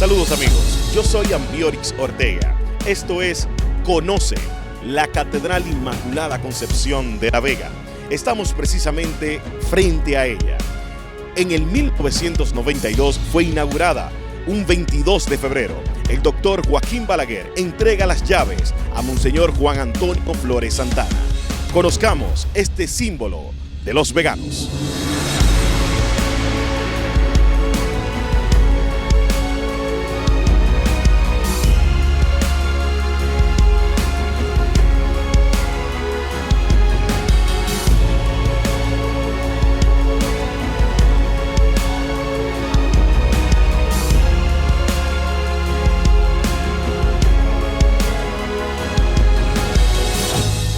Saludos amigos, yo soy Ambiorix Ortega. Esto es Conoce la Catedral Inmaculada Concepción de La Vega. Estamos precisamente frente a ella. En el 1992 fue inaugurada. Un 22 de febrero, el doctor Joaquín Balaguer entrega las llaves a Monseñor Juan Antonio Flores Santana. Conozcamos este símbolo de los veganos.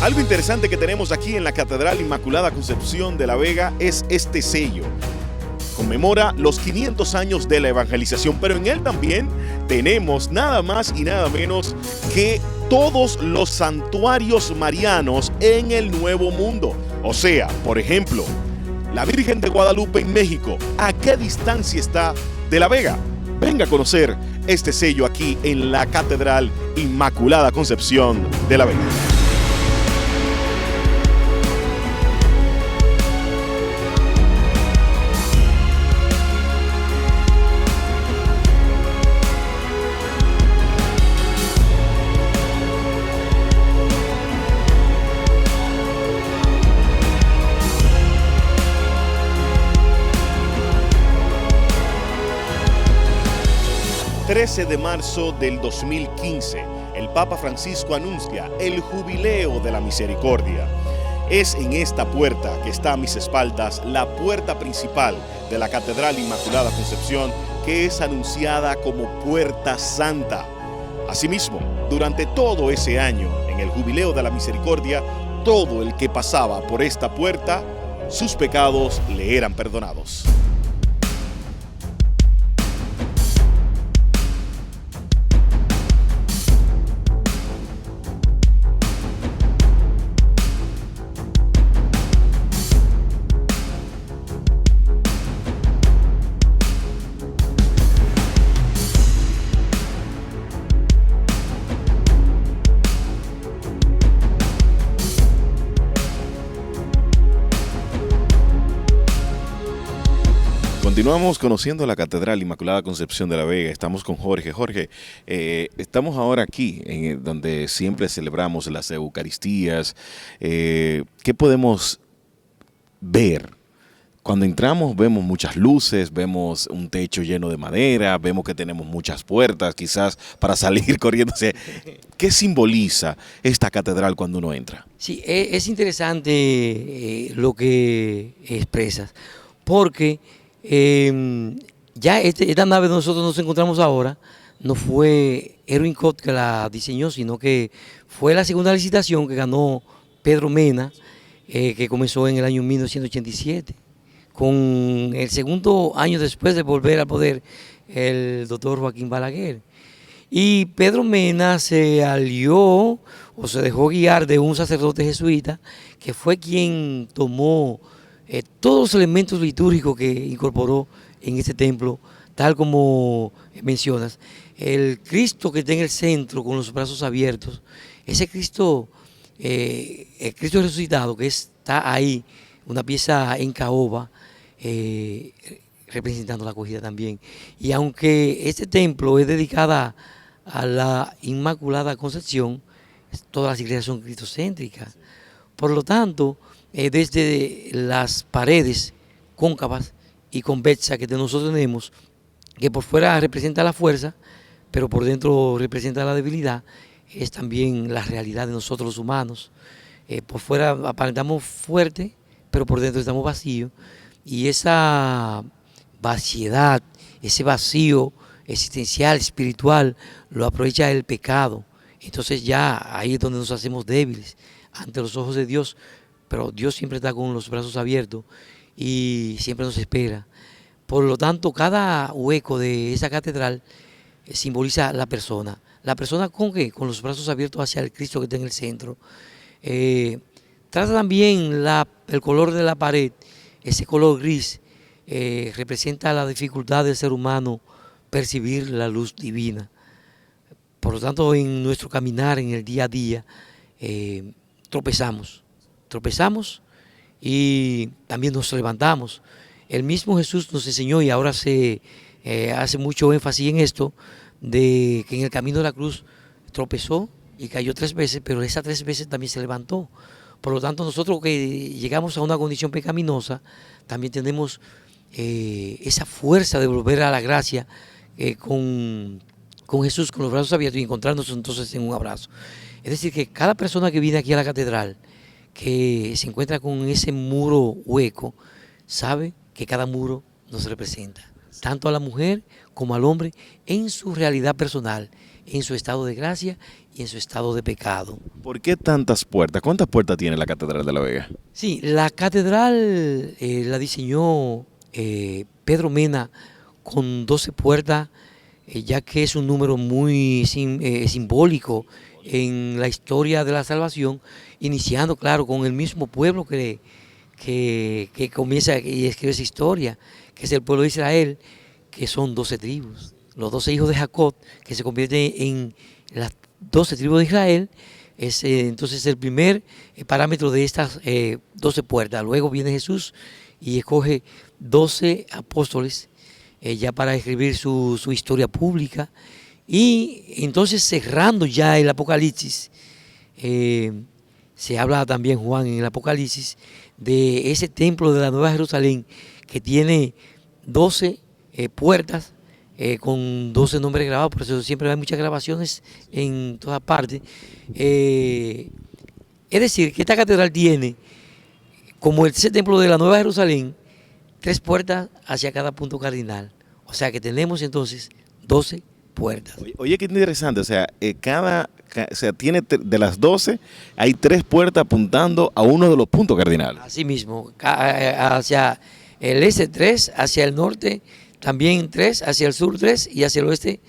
Algo interesante que tenemos aquí en la Catedral Inmaculada Concepción de La Vega es este sello. Conmemora los 500 años de la evangelización, pero en él también tenemos nada más y nada menos que todos los santuarios marianos en el Nuevo Mundo. O sea, por ejemplo, la Virgen de Guadalupe en México, ¿a qué distancia está de La Vega? Venga a conocer este sello aquí en la Catedral Inmaculada Concepción de La Vega. El 13 de marzo del 2015, el Papa Francisco anuncia el Jubileo de la Misericordia. Es en esta puerta que está a mis espaldas la puerta principal de la Catedral Inmaculada Concepción, que es anunciada como Puerta Santa. Asimismo, durante todo ese año, en el Jubileo de la Misericordia, todo el que pasaba por esta puerta, sus pecados le eran perdonados. Continuamos conociendo la Catedral Inmaculada Concepción de La Vega. Estamos con Jorge. Jorge, estamos ahora aquí, donde siempre celebramos las Eucaristías. ¿Qué podemos ver? Cuando entramos vemos muchas luces, vemos un techo lleno de madera, vemos que tenemos muchas puertas, quizás para salir corriendo. ¿Qué simboliza esta catedral cuando uno entra? Sí, es interesante lo que expresas, porque ya esta nave donde nosotros nos encontramos ahora no fue Erwin Cott que la diseñó, sino que fue la segunda licitación que ganó Pedro Mena, que comenzó en el año 1987, con el segundo año después de volver al poder el doctor Joaquín Balaguer. Y Pedro Mena se alió o se dejó guiar de un sacerdote jesuita que fue quien tomó todos los elementos litúrgicos que incorporó en este templo, tal como mencionas. El Cristo que está en el centro con los brazos abiertos, ese Cristo, el Cristo resucitado que está ahí, una pieza en caoba, representando la acogida también. Y aunque este templo es dedicada a la Inmaculada Concepción, todas las iglesias son cristocéntricas. Por lo tanto, desde las paredes cóncavas y convexas que nosotros tenemos, que por fuera representa la fuerza, pero por dentro representa la debilidad, es también la realidad de nosotros los humanos. Por fuera aparentamos fuertes, pero por dentro estamos vacíos, y esa vaciedad, ese vacío existencial, espiritual, lo aprovecha el pecado. Entonces ya ahí es donde nos hacemos débiles ante los ojos de Dios, pero Dios siempre está con los brazos abiertos y siempre nos espera. Por lo tanto, cada hueco de esa catedral simboliza la persona. ¿La persona con qué? Con los brazos abiertos hacia el Cristo que está en el centro. Trata también el color de la pared, ese color gris, representa la dificultad del ser humano percibir la luz divina. Por lo tanto, en nuestro caminar, en el día a día, tropezamos y también nos levantamos. El mismo Jesús nos enseñó, y ahora se hace mucho énfasis en esto, de que en el camino de la cruz tropezó y cayó 3 veces, pero esas 3 veces también se levantó. Por lo tanto, nosotros que llegamos a una condición pecaminosa, también tenemos esa fuerza de volver a la gracia con Jesús, con los brazos abiertos, y encontrarnos entonces en un abrazo. Es decir, que cada persona que viene aquí a la catedral, que se encuentra con ese muro hueco, sabe que cada muro nos representa, tanto a la mujer como al hombre, en su realidad personal, en su estado de gracia y en su estado de pecado. ¿Por qué tantas puertas? ¿Cuántas puertas tiene la Catedral de La Vega? Sí, la catedral la diseñó Pedro Mena con 12 puertas, ya que es un número muy simbólico en la historia de la salvación, iniciando, claro, con el mismo pueblo que comienza y escribe esa historia, que es el pueblo de Israel, que son 12 tribus, los 12 hijos de Jacob, que se convierten en las 12 tribus de Israel. Es entonces el primer parámetro de estas 12 puertas. Luego viene Jesús y escoge 12 apóstoles ya para escribir su historia pública. Y entonces, cerrando ya el Apocalipsis, se habla también, Juan, en el Apocalipsis, de ese templo de la Nueva Jerusalén que tiene 12 puertas con 12 nombres grabados. Por eso siempre hay muchas grabaciones en todas partes. Es decir, que esta catedral tiene, como ese templo de la Nueva Jerusalén, 3 puertas hacia cada punto cardinal. O sea que tenemos entonces 12 puertas. Oye, qué interesante, o sea, tiene de las 12, hay 3 puertas apuntando a uno de los puntos cardinales. Así mismo, hacia el este 3, hacia el norte también 3, hacia el sur 3 y hacia el oeste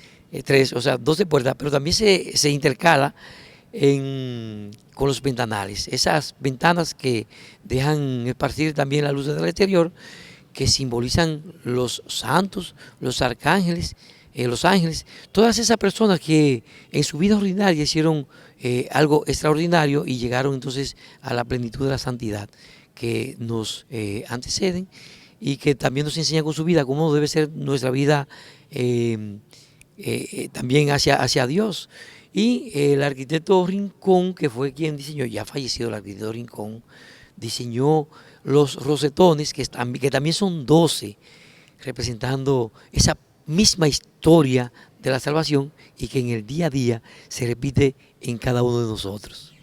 3, o sea, 12 puertas, pero también se intercala con los ventanales, esas ventanas que dejan esparcir también la luz del exterior, que simbolizan los santos, los arcángeles, los ángeles, todas esas personas que en su vida ordinaria hicieron algo extraordinario y llegaron entonces a la plenitud de la santidad, que nos anteceden y que también nos enseñan con su vida cómo debe ser nuestra vida también hacia Dios. Y el arquitecto Rincón, que fue quien diseñó, ya fallecido el arquitecto Rincón, diseñó los rosetones, que también son 12, representando esa misma historia de la salvación y que en el día a día se repite en cada uno de nosotros.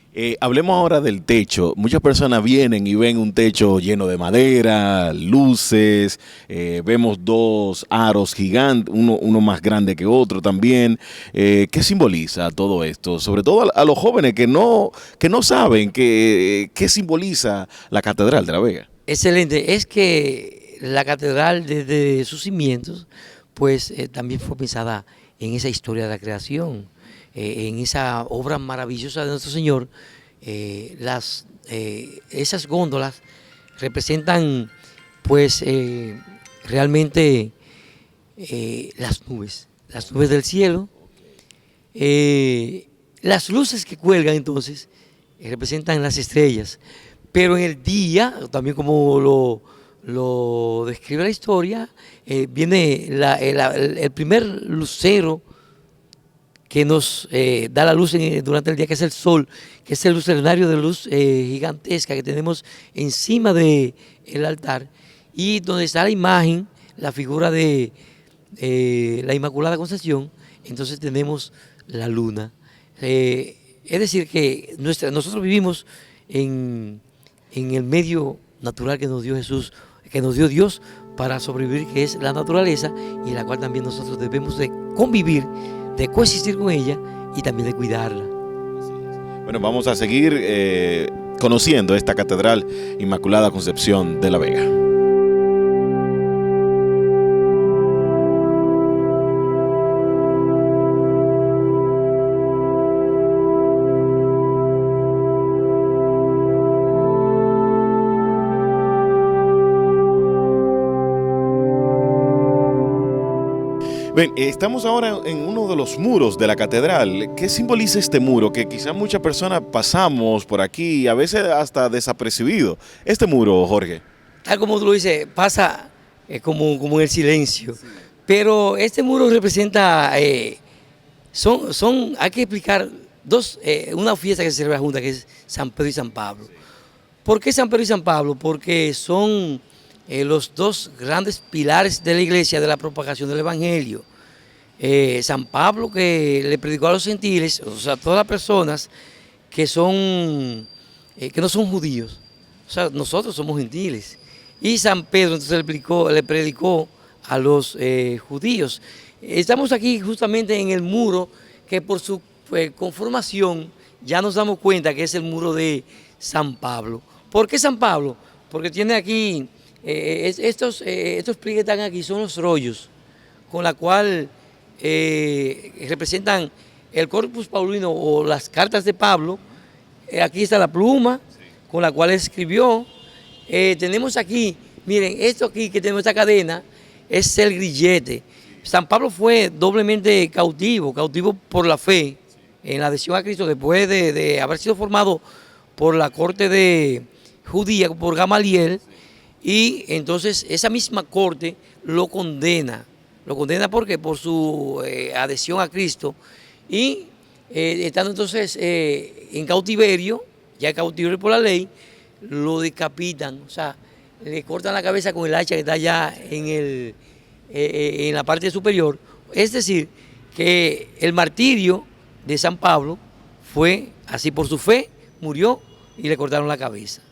Hablemos ahora del techo. Muchas personas vienen y ven un techo lleno de madera, luces, vemos 2 aros gigantes, uno más grande que otro también. ¿Qué simboliza todo esto? Sobre todo a los jóvenes que no saben qué simboliza la Catedral de La Vega. Excelente. Es que la catedral, desde sus cimientos, pues también fue pensada en esa historia de la creación, en esa obra maravillosa de nuestro Señor. Esas góndolas representan pues realmente las nubes del cielo. Las luces que cuelgan entonces representan las estrellas, pero en el día, también como lo describe la historia, viene el primer lucero que nos da la luz durante el día, que es el sol, que es el lucernario de luz gigantesca que tenemos encima del altar, y donde está la imagen, la figura de la Inmaculada Concepción. Entonces tenemos la luna. Es decir, que nosotros vivimos en el medio natural que nos dio Jesús, que nos dio Dios para sobrevivir, que es la naturaleza, y en la cual también nosotros debemos de convivir, de coexistir con ella y también de cuidarla. Bueno, vamos a seguir conociendo esta Catedral Inmaculada Concepción de La Vega. Ven, estamos ahora en uno de los muros de la catedral. ¿Qué simboliza este muro? Que quizás muchas personas pasamos por aquí, a veces hasta desapercibido. Este muro, Jorge. Tal como tú lo dices, pasa como en el silencio. Sí. Pero este muro representa, hay que explicar una fiesta que se celebra junta, que es San Pedro y San Pablo. Sí. ¿Por qué San Pedro y San Pablo? Porque son los dos grandes pilares de la iglesia de la propagación del evangelio. San Pablo, que le predicó a los gentiles, o sea, a todas las personas que no son judíos, o sea, nosotros somos gentiles. Y San Pedro entonces le predicó a los judíos. Estamos aquí justamente en el muro que por su conformación ya nos damos cuenta que es el muro de San Pablo. ¿Por qué San Pablo? Porque tiene aquí, estos pliegues que están aquí son los rollos, con la cual representan el Corpus Paulino o las cartas de Pablo. Aquí está la pluma con la cual escribió. Tenemos aquí, miren, esto aquí que tenemos esta cadena es el grillete. San Pablo fue doblemente cautivo por la fe en la adhesión a Cristo después de haber sido formado por la corte de judía, por Gamaliel, y entonces esa misma corte lo condena. Lo condena porque por su adhesión a Cristo y estando entonces en cautiverio, ya cautiverio por la ley, lo decapitan, o sea, le cortan la cabeza con el hacha que está allá en la parte superior. Es decir, que el martirio de San Pablo fue así por su fe, murió y le cortaron la cabeza.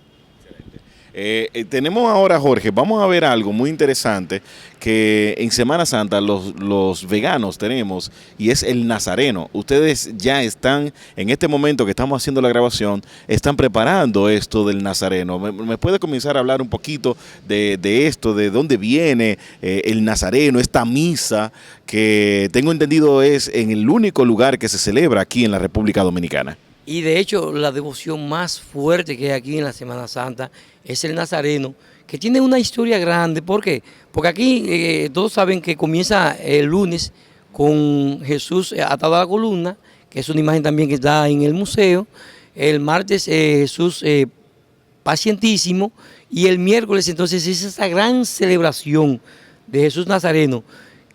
Tenemos ahora, Jorge, vamos a ver algo muy interesante que en Semana Santa los veganos tenemos, y es el nazareno. Ustedes ya están, en este momento que estamos haciendo la grabación, están preparando esto del nazareno. ¿Me puede comenzar a hablar un poquito de esto, de dónde viene el nazareno, esta misa que tengo entendido es en el único lugar que se celebra aquí en la República Dominicana? Y de hecho la devoción más fuerte que hay aquí en la Semana Santa es el nazareno, que tiene una historia grande. ¿Por qué? Porque aquí todos saben que comienza el lunes con Jesús atado a la columna, que es una imagen también que está en el museo. El martes Jesús pacientísimo, y el miércoles entonces es esa gran celebración de Jesús Nazareno,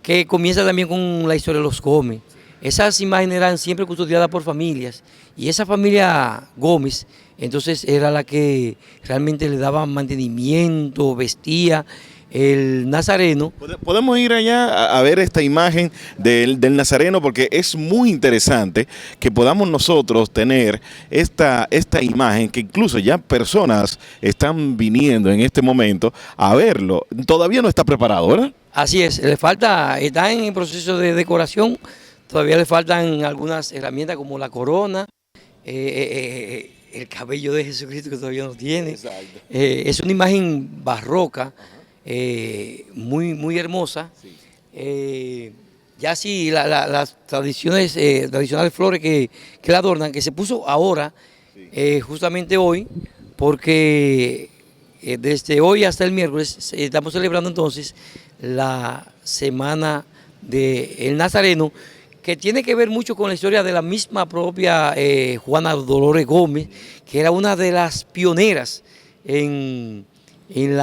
que comienza también con la historia de los Gómez. Esas imágenes eran siempre custodiadas por familias, y esa familia Gómez entonces era la que realmente le daba mantenimiento, vestía el nazareno. Podemos ir allá a ver esta imagen del nazareno, porque es muy interesante que podamos nosotros tener esta imagen, que incluso ya personas están viniendo en este momento a verlo. Todavía no está preparado, ¿verdad? Así es, le falta, está en el proceso de decoración. Todavía le faltan algunas herramientas como la corona, el cabello de Jesucristo que todavía no tiene. Es una imagen barroca, muy hermosa. Sí. Ya sí, las tradicionales flores que la adornan, que se puso ahora, justamente hoy, porque desde hoy hasta el miércoles estamos celebrando entonces la Semana del Nazareno, que tiene que ver mucho con la historia de la misma propia Juana Dolores Gómez, que era una de las pioneras en el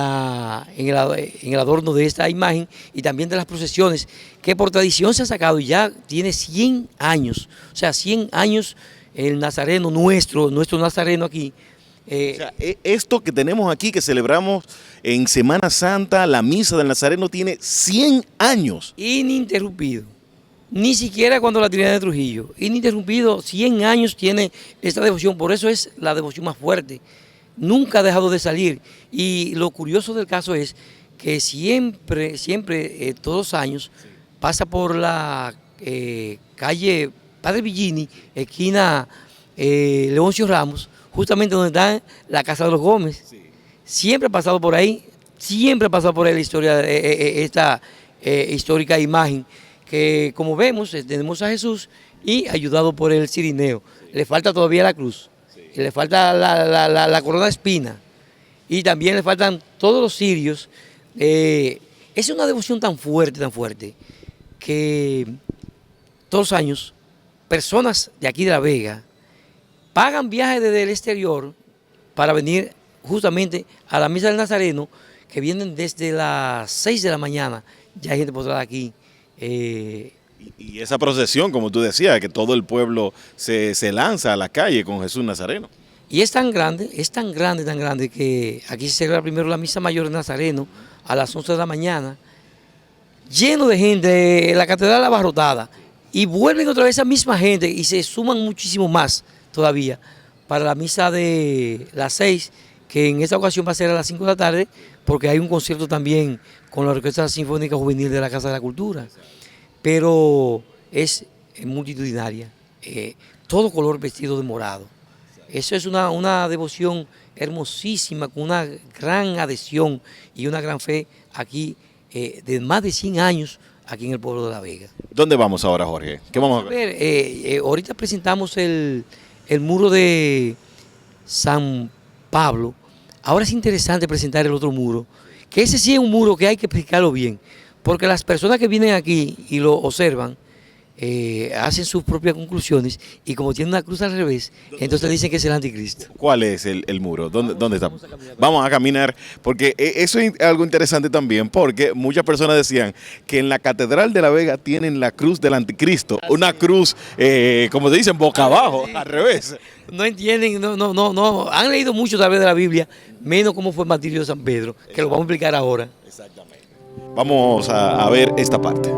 adorno de esta imagen, y también de las procesiones, que por tradición se ha sacado, y ya tiene 100 años, o sea, 100 años el nazareno, nuestro nazareno aquí. O sea, esto que tenemos aquí, que celebramos en Semana Santa, la misa del nazareno, tiene 100 años. Ininterrumpido. Ni siquiera cuando la Trinidad de Trujillo, ininterrumpido, 100 años tiene esta devoción, por eso es la devoción más fuerte. Nunca ha dejado de salir, y lo curioso del caso es que siempre, todos los años, pasa por la calle Padre Villini, esquina Leoncio Ramos, justamente donde está la casa de los Gómez. Siempre ha pasado por ahí, la historia de esta histórica imagen, que como vemos tenemos a Jesús y ayudado por el cirineo. Le falta todavía la cruz, le falta la corona de espina, y también le faltan todos los cirios. Es una devoción tan fuerte, que todos los años personas de aquí de La Vega pagan viajes desde el exterior para venir justamente a la misa del Nazareno, que vienen desde las 6 de la mañana. Ya hay gente postrada aquí. Y esa procesión, como tú decías, que todo el pueblo se lanza a la calle con Jesús Nazareno. Y es tan grande, tan grande, que aquí se celebra primero la misa mayor del Nazareno a las 11 de la mañana, lleno de gente, la catedral abarrotada, y vuelven otra vez esa misma gente y se suman muchísimo más todavía para la misa de las 6, que en esta ocasión va a ser a las 5 de la tarde, porque hay un concierto también con la Orquesta Sinfónica Juvenil de la Casa de la Cultura. Pero es multitudinaria, todo color vestido de morado. Eso es una devoción hermosísima, con una gran adhesión y una gran fe aquí de más de 100 años aquí en el pueblo de La Vega. ¿Dónde vamos ahora, Jorge? ¿Qué vamos a ver? Ahorita presentamos el muro de San Pablo. Ahora es interesante presentar el otro muro, que ese sí es un muro que hay que explicarlo bien, porque las personas que vienen aquí y lo observan, hacen sus propias conclusiones, y como tiene una cruz al revés, entonces dicen que es el anticristo. ¿Cuál es el muro? ¿Dónde está? Vamos a caminar, porque eso es algo interesante también, porque muchas personas decían que en la Catedral de La Vega tienen la cruz del anticristo, una cruz, como se dicen, boca abajo, al revés. No entienden, no, han leído mucho tal vez de la Biblia, menos cómo fue el martirio de San Pedro, que lo vamos a explicar ahora. Exactamente. Vamos a ver esta parte.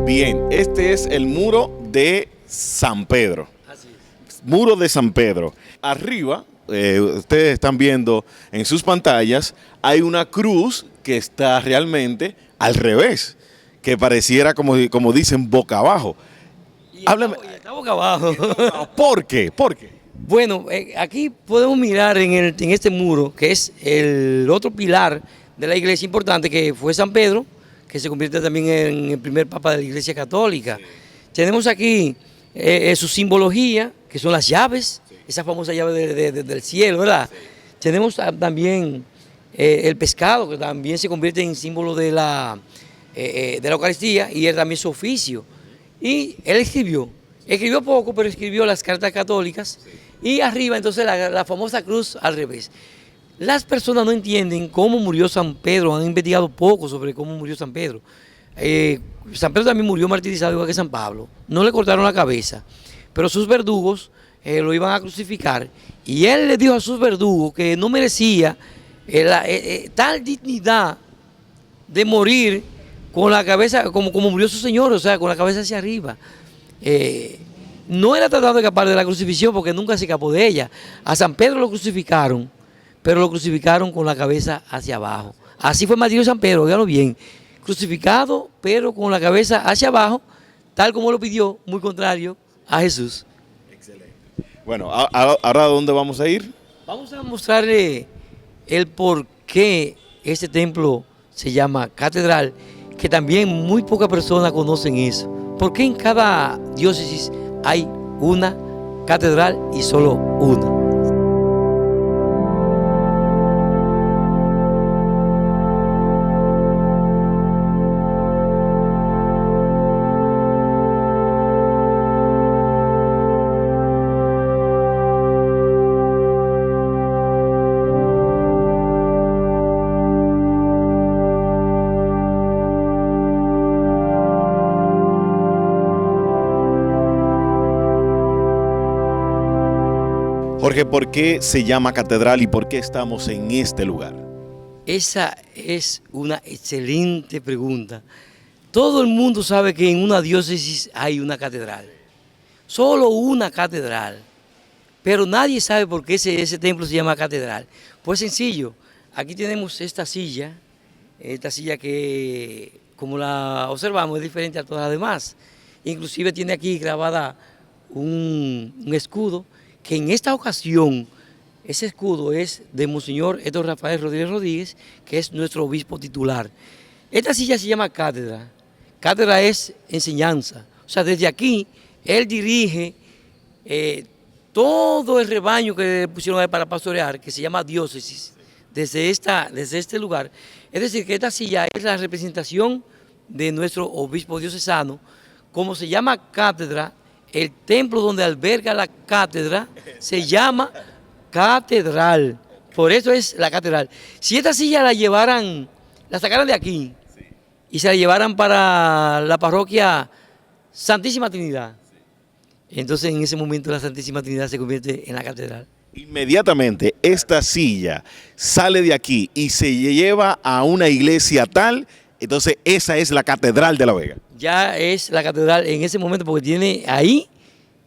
Bien, este es el muro de San Pedro. Así es. Muro de San Pedro. Arriba, ustedes están viendo en sus pantallas, hay una cruz que está realmente al revés, que pareciera, como dicen, boca abajo. Háblame. Está boca abajo. ¿Por qué? ¿Por qué? Bueno, aquí podemos mirar en este muro, que es el otro pilar de la iglesia importante, que fue San Pedro, que se convierte también en el primer papa de la Iglesia Católica. Sí. Tenemos aquí su simbología, que son las llaves, sí, esa famosa llave del cielo, ¿verdad? Sí. Tenemos también el pescado, que también se convierte en símbolo de la Eucaristía, y él también su oficio. Y él escribió poco, pero escribió las cartas católicas, sí, y arriba entonces la famosa cruz al revés. Las personas no entienden cómo murió San Pedro, han investigado poco sobre cómo murió San Pedro. San Pedro también murió martirizado igual que San Pablo, no le cortaron la cabeza, pero sus verdugos lo iban a crucificar, y él le dijo a sus verdugos que no merecía tal dignidad de morir con la cabeza, como murió su Señor, o sea, con la cabeza hacia arriba. No era tratando de escapar de la crucifixión, porque nunca se escapó de ella. A San Pedro lo crucificaron, pero lo crucificaron con la cabeza hacia abajo. Así fue el martirio de San Pedro, óigalo bien, crucificado, pero con la cabeza hacia abajo, tal como lo pidió, muy contrario a Jesús. Excelente. Bueno, ¿ahora dónde vamos a ir? Vamos a mostrarle el por qué este templo se llama catedral, que también muy pocas personas conocen eso. ¿Por qué en cada diócesis hay una catedral y solo una? Jorge, ¿por qué se llama catedral y por qué estamos en este lugar? Esa es una excelente pregunta. Todo el mundo sabe que en una diócesis hay una catedral, solo una catedral, pero nadie sabe por qué ese templo se llama catedral. Pues sencillo, aquí tenemos esta silla que, como la observamos, es diferente a todas las demás. Inclusive tiene aquí grabada un escudo, que en esta ocasión, ese escudo es de Monseñor Héctor Rafael Rodríguez Rodríguez, que es nuestro obispo titular. Esta silla se llama cátedra, cátedra es enseñanza. O sea, desde aquí, él dirige todo el rebaño que le pusieron a él para pastorear, que se llama diócesis, desde este lugar. Es decir, que esta silla es la representación de nuestro obispo diocesano. Como se llama cátedra, el templo donde alberga la cátedra se llama catedral. Por eso es la catedral. Si esta silla la sacaran de aquí y se la llevaran para la parroquia Santísima Trinidad, entonces en ese momento la Santísima Trinidad se convierte en la catedral. Inmediatamente esta silla sale de aquí y se lleva a una iglesia tal, entonces esa es la Catedral de La Vega. Ya es la catedral en ese momento porque tiene ahí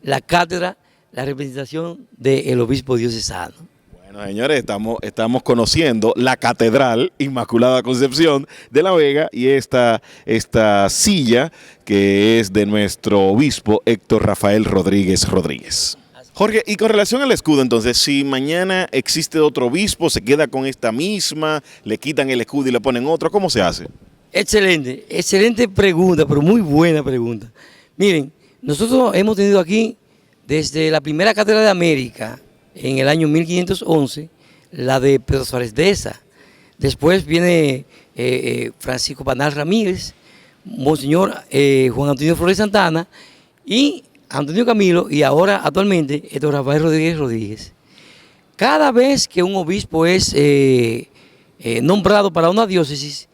la cátedra, la representación del obispo diocesano. Bueno, señores, estamos conociendo la Catedral Inmaculada Concepción de La Vega y esta silla que es de nuestro obispo Héctor Rafael Rodríguez Rodríguez. Jorge, y con relación al escudo, entonces, si mañana existe otro obispo, se queda con esta misma, le quitan el escudo y le ponen otro, ¿cómo se hace? Excelente pregunta, pero muy buena pregunta. Miren, nosotros hemos tenido aquí desde la primera Catedral de América, en el año 1511, la de Pedro Suárez Deza. Después viene Francisco Panal Ramírez, Monseñor Juan Antonio Flores Santana y Antonio Camilo, y ahora actualmente Héctor Rafael Rodríguez Rodríguez. Cada vez que un obispo es nombrado para una diócesis,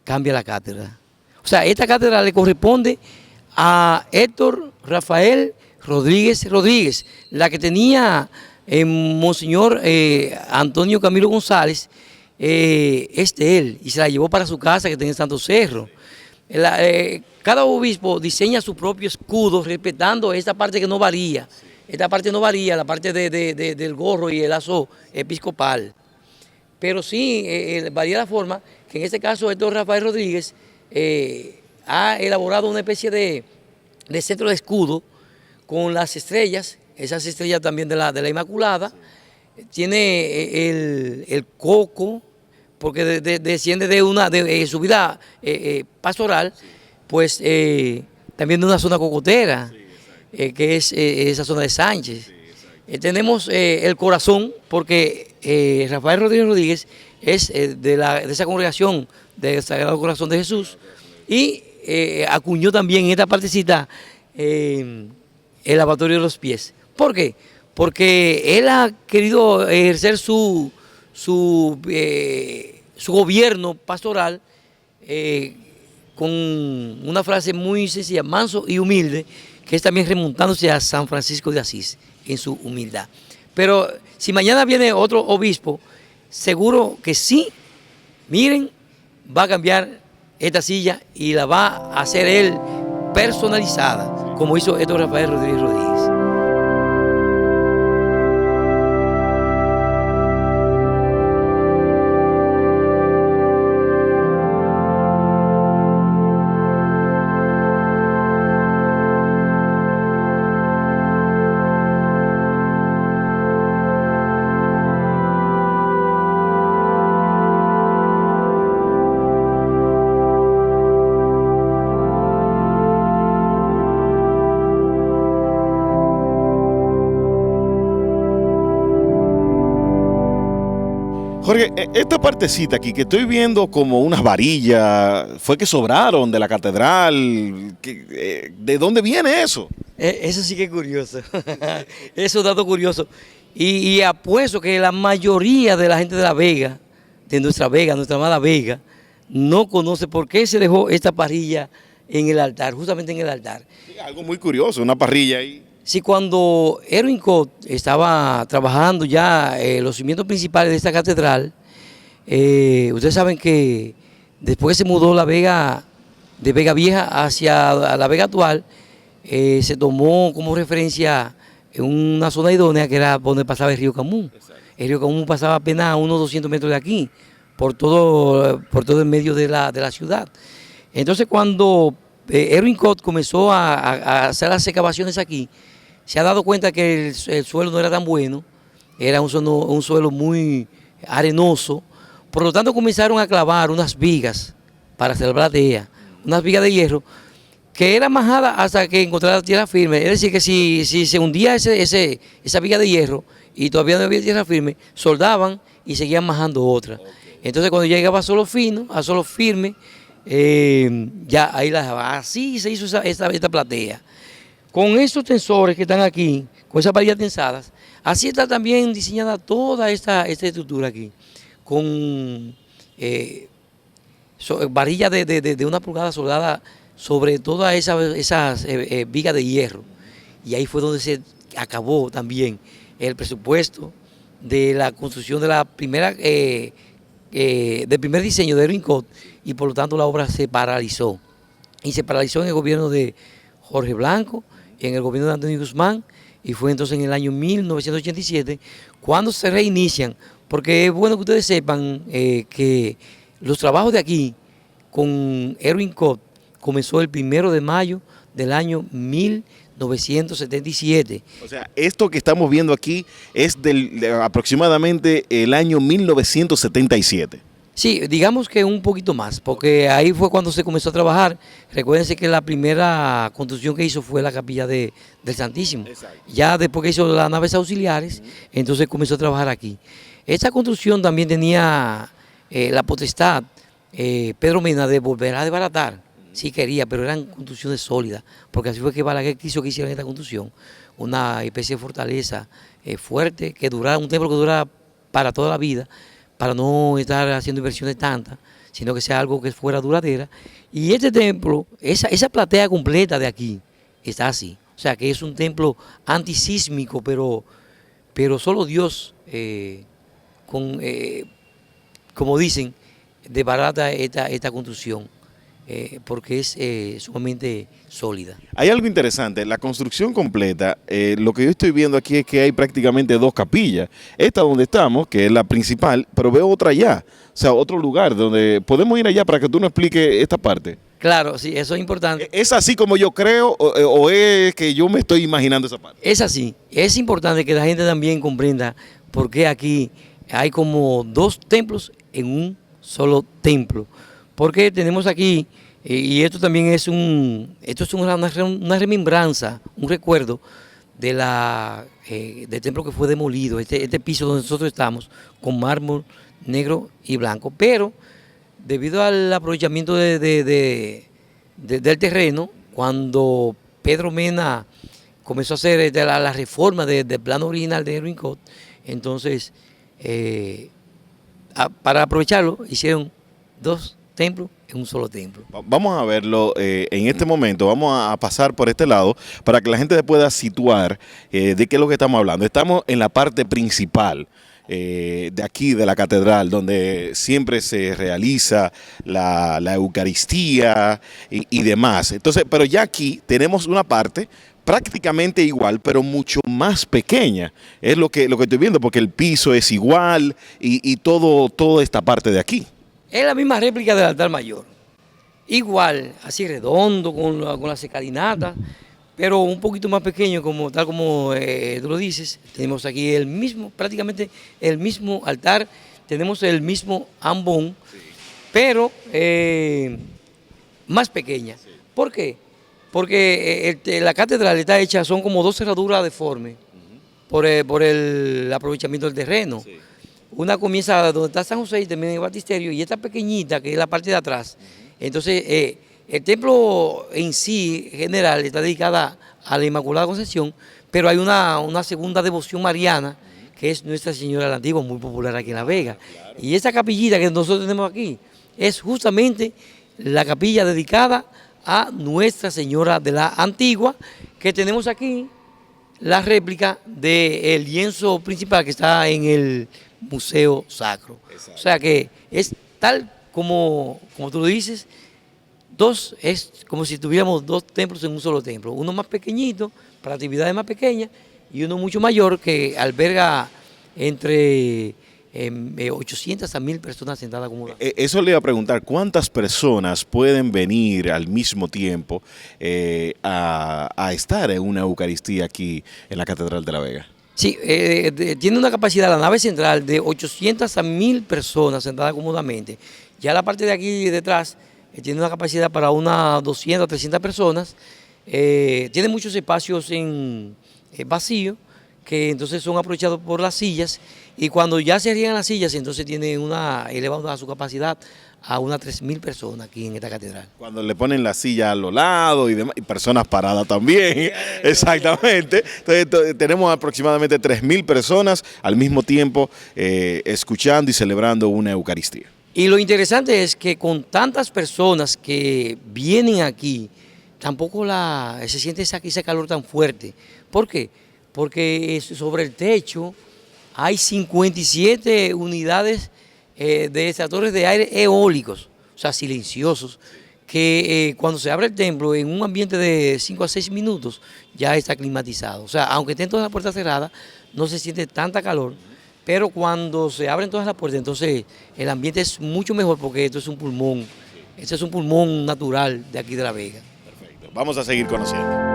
cambia la cátedra. O sea, esta cátedra le corresponde a Héctor Rafael Rodríguez Rodríguez, la que tenía Monseñor Antonio Camilo González, es de él, y se la llevó para su casa que está en Santo Cerro. Cada obispo diseña su propio escudo respetando esta parte que no varía. Esta parte no varía, la parte del gorro y el lazo episcopal. Pero sí varía la forma que en este caso Héctor Rafael Rodríguez ha elaborado una especie de centro de escudo con las estrellas, esas estrellas también de la Inmaculada. Tiene el coco, porque desciende de su vida pastoral, pues también de una zona cocotera, que es esa zona de Sánchez. Tenemos el corazón, porque Rafael Rodríguez Rodríguez es de esa congregación del Sagrado Corazón de Jesús, y acuñó también en esta partecita el lavatorio de los pies. ¿Por qué? Porque él ha querido ejercer su gobierno pastoral con una frase muy sencilla, manso y humilde, que es también remontándose a San Francisco de Asís en su humildad. Pero si mañana viene otro obispo, seguro que sí, miren, va a cambiar esta silla y la va a hacer él personalizada, como hizo Héctor Rafael Rodríguez Rodríguez. Jorge, esta partecita aquí que estoy viendo como unas varillas, ¿fue que sobraron de la catedral? ¿De dónde viene eso? Eso sí que es curioso, eso es un dato curioso. Y apuesto que la mayoría de la gente de La Vega, de nuestra amada Vega, no conoce por qué se dejó esta parrilla en el altar, justamente en el altar. Sí, algo muy curioso, una parrilla ahí. Sí, cuando Erwin Cott estaba trabajando ya los cimientos principales de esta catedral, ustedes saben que después que se mudó La Vega, de Vega Vieja hacia La Vega actual, se tomó como referencia una zona idónea que era donde pasaba el río Camus. El río Camus pasaba apenas a unos 200 metros de aquí, por todo el medio de la ciudad. Entonces cuando Erwin Cott comenzó a hacer las excavaciones aquí, se ha dado cuenta que el suelo no era tan bueno, era un suelo muy arenoso, por lo tanto comenzaron a clavar unas vigas para hacer la platea, unas vigas de hierro, que era majada hasta que encontrara tierra firme. Es decir, que si se hundía esa viga de hierro y todavía no había tierra firme, soldaban y seguían majando otra. Entonces cuando llegaba a solo fino, a solo firme, ya ahí la dejaba. Así se hizo esta platea. Con estos tensores que están aquí, con esas varillas tensadas, así está también diseñada toda esta estructura aquí, con varillas de 1 pulgada soldada sobre todas esas vigas de hierro. Y ahí fue donde se acabó también el presupuesto de la construcción de la primera, del primer diseño de Edwin Cott, y por lo tanto la obra se paralizó. Y se paralizó en el gobierno de Jorge Blanco, en el gobierno de Antonio Guzmán, y fue entonces en el año 1987 cuando se reinician, porque es bueno que ustedes sepan que los trabajos de aquí con Edwin Cott comenzó el 1 de mayo del año 1977. O sea, esto que estamos viendo aquí es de aproximadamente el año 1977. Sí, digamos que un poquito más, porque ahí fue cuando se comenzó a trabajar. Recuérdense que la primera construcción que hizo fue la capilla del Santísimo. Exacto. Ya después que hizo las naves auxiliares, entonces comenzó a trabajar aquí. Esta construcción también tenía la potestad, Pedro Mena, de volver a desbaratar, si quería, pero eran construcciones sólidas, porque así fue que Balaguer quiso que hicieran esta construcción, una especie de fortaleza fuerte, que durara, un templo que durara para toda la vida, para no estar haciendo inversiones tantas, sino que sea algo que fuera duradera. Y este templo, esa platea completa de aquí, está así. O sea que es un templo antisísmico, pero solo Dios, como dicen, desbarata esta construcción, porque es sumamente sólida. Hay algo interesante, la construcción completa, lo que yo estoy viendo aquí es que hay prácticamente 2 capillas. Esta donde estamos, que es la principal, pero veo otra allá, o sea, otro lugar donde podemos ir allá para que tú nos expliques esta parte. Claro, sí, eso es importante. ¿Es así como yo creo o es que yo me estoy imaginando esa parte? Es así, es importante que la gente también comprenda por qué aquí hay como 2 templos en un solo templo, porque tenemos aquí, y esto también es una remembranza, un recuerdo de del templo que fue demolido, este piso donde nosotros estamos, con mármol negro y blanco, pero debido al aprovechamiento del terreno, cuando Pedro Mena comenzó a hacer la reforma del plano original de Edwin Cott, entonces para aprovecharlo hicieron 2 templos en un solo templo. Vamos a verlo en este momento, vamos a pasar por este lado para que la gente se pueda situar de qué es lo que estamos hablando. Estamos en la parte principal de aquí de la catedral, donde siempre se realiza la Eucaristía y demás. Entonces, pero ya aquí tenemos una parte prácticamente igual, pero mucho más pequeña. Es lo que estoy viendo, porque el piso es igual y toda esta parte de aquí. Es la misma réplica del altar mayor. Igual, así redondo, con las escalinatas, pero un poquito más pequeño, tal como tú lo dices. Tenemos aquí prácticamente el mismo altar, tenemos el mismo ambón, pero más pequeña. ¿Por qué? Porque la catedral está hecha, son como 2 cerraduras deformes por el aprovechamiento del terreno. Sí. Una comienza donde está San José y termina en el Baptisterio, y esta pequeñita, que es la parte de atrás. Entonces, el templo en sí, general, está dedicada a la Inmaculada Concepción, pero hay una segunda devoción mariana, que es Nuestra Señora de la Antigua, muy popular aquí en La Vega. Y esta capillita que nosotros tenemos aquí es justamente la capilla dedicada a Nuestra Señora de la Antigua, que tenemos aquí la réplica del lienzo principal que está en el Museo Sacro. Exacto. O sea que es tal como tú lo dices, es como si tuviéramos 2 templos en un solo templo. Uno más pequeñito, para actividades más pequeñas, y uno mucho mayor que alberga entre 800 a 1000 personas sentadas como... Eso le iba a preguntar, ¿cuántas personas pueden venir al mismo tiempo a estar en una Eucaristía aquí en la Catedral de La Vega? Sí, tiene una capacidad, la nave central, de 800 a 1000 personas sentadas cómodamente. Ya la parte de aquí detrás tiene una capacidad para unas 200 300 personas. Tiene muchos espacios en vacíos que entonces son aprovechados por las sillas, y cuando ya se harían las sillas, entonces tiene elevada su capacidad a unas 3.000 personas aquí en esta catedral. Cuando le ponen la silla a los lados y demás, y personas paradas también, exactamente. Entonces tenemos aproximadamente 3.000 personas al mismo tiempo escuchando y celebrando una Eucaristía. Y lo interesante es que con tantas personas que vienen aquí, tampoco se siente ese calor tan fuerte. ¿Por qué? Porque sobre el techo hay 57 unidades de extractores de aire eólicos, o sea, silenciosos, que cuando se abre el templo en un ambiente de 5 a 6 minutos ya está climatizado. O sea, aunque estén todas las puertas cerradas, no se siente tanta calor, pero cuando se abren todas las puertas, entonces el ambiente es mucho mejor, porque esto es un pulmón natural de aquí de La Vega. Perfecto. Vamos a seguir conociendo.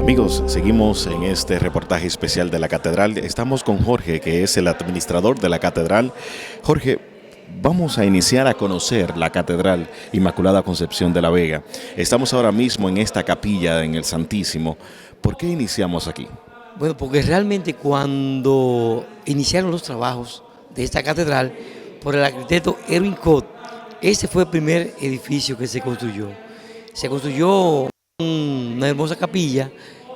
Amigos, seguimos en este reportaje especial de la catedral. Estamos con Jorge, que es el administrador de la catedral. Jorge, vamos a iniciar a conocer la Catedral Inmaculada Concepción de La Vega. Estamos ahora mismo en esta capilla, en el Santísimo. ¿Por qué iniciamos aquí? Bueno, porque realmente cuando iniciaron los trabajos de esta catedral por el arquitecto Erwin Koch, este fue el primer edificio que se construyó. Se construyó una hermosa capilla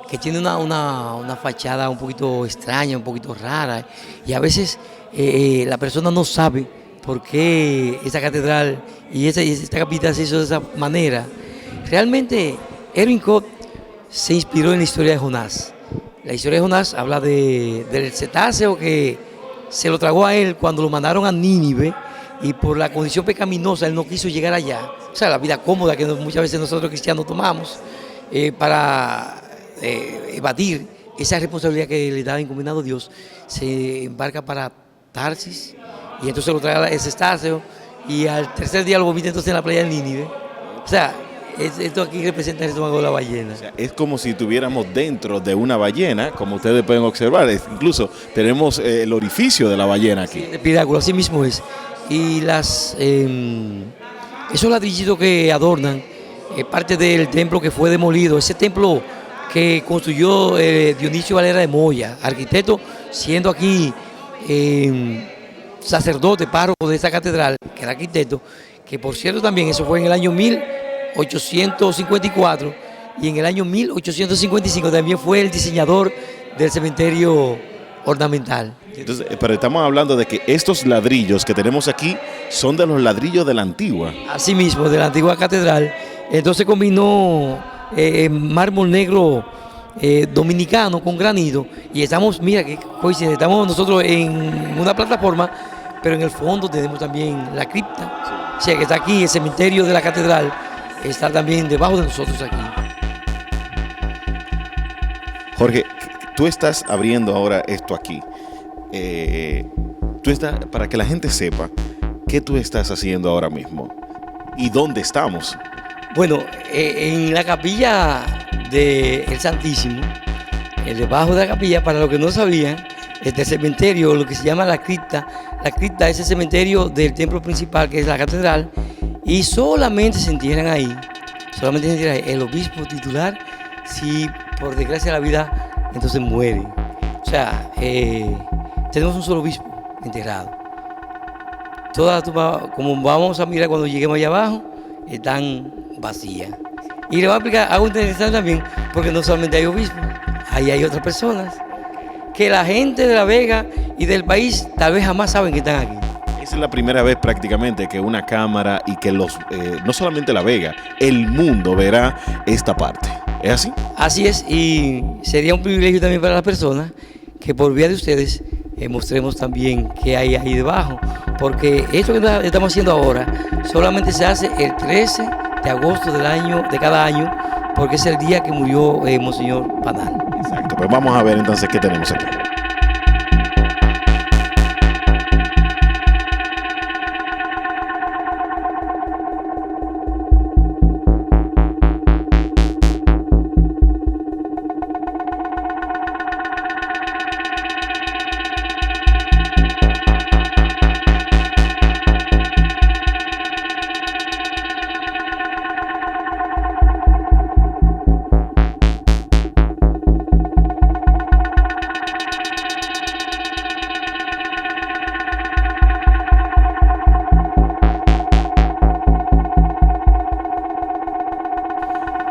que tiene una fachada un poquito extraña, un poquito rara, y a veces la persona no sabe por qué esta catedral y esta capilla se hizo de esa manera. Realmente Erwin Koch se inspiró en la historia de Jonás. La historia de Jonás habla del cetáceo que se lo tragó a él cuando lo mandaron a Nínive, y por la condición pecaminosa él no quiso llegar allá. O sea, la vida cómoda que muchas veces nosotros cristianos tomamos para evadir esa responsabilidad que le daba encomendado Dios, se embarca para Tarsis, y entonces lo trae a ese cetáceo, y al tercer día lo vomita entonces en la playa de Nínive. O sea, esto aquí representa el estómago de la ballena. O sea, es como si estuviéramos dentro de una ballena, como ustedes pueden observar. Incluso tenemos el orificio de la ballena aquí. Sí, el piráculo, así mismo es. Y esos ladrillitos que adornan parte del templo que fue demolido, ese templo que construyó Dionisio Valera de Moya, arquitecto, siendo aquí sacerdote, párroco de esta catedral, que era arquitecto, que por cierto también eso fue en el año 1854, y en el año 1855 también fue el diseñador del cementerio ornamental. Entonces, pero estamos hablando de que estos ladrillos que tenemos aquí son de los ladrillos de la antigua. Así mismo, de la antigua catedral. Entonces combinó mármol negro dominicano con granito, y estamos, mira qué coincidencia, estamos nosotros en una plataforma, pero en el fondo tenemos también la cripta. Sí. O sea, que está aquí el cementerio de la catedral, está también debajo de nosotros aquí. Jorge, tú estás abriendo ahora esto aquí. Para que la gente sepa qué tú estás haciendo ahora mismo y dónde estamos. Bueno, en la capilla del Santísimo, debajo de la capilla, para los que no sabían, este cementerio, lo que se llama la cripta es el cementerio del templo principal, que es la catedral, y solamente se entierran ahí el obispo titular, si por desgracia la vida entonces muere. O sea, tenemos un solo obispo enterrado. Todas las tumbas, como vamos a mirar cuando lleguemos allá abajo, están vacías. Y le voy a explicar algo interesante también, porque no solamente hay obispos, ahí hay otras personas que la gente de La Vega y del país tal vez jamás saben que están aquí. Esa es la primera vez prácticamente que una cámara y que no solamente La Vega, el mundo verá esta parte. ¿Es así? Así es, y sería un privilegio también para las personas que por vía de ustedes mostremos también qué hay ahí debajo, porque esto que estamos haciendo ahora solamente se hace el 13 de agosto de cada año, porque es el día que murió Monseñor Panal. Exacto, pues vamos a ver entonces qué tenemos aquí.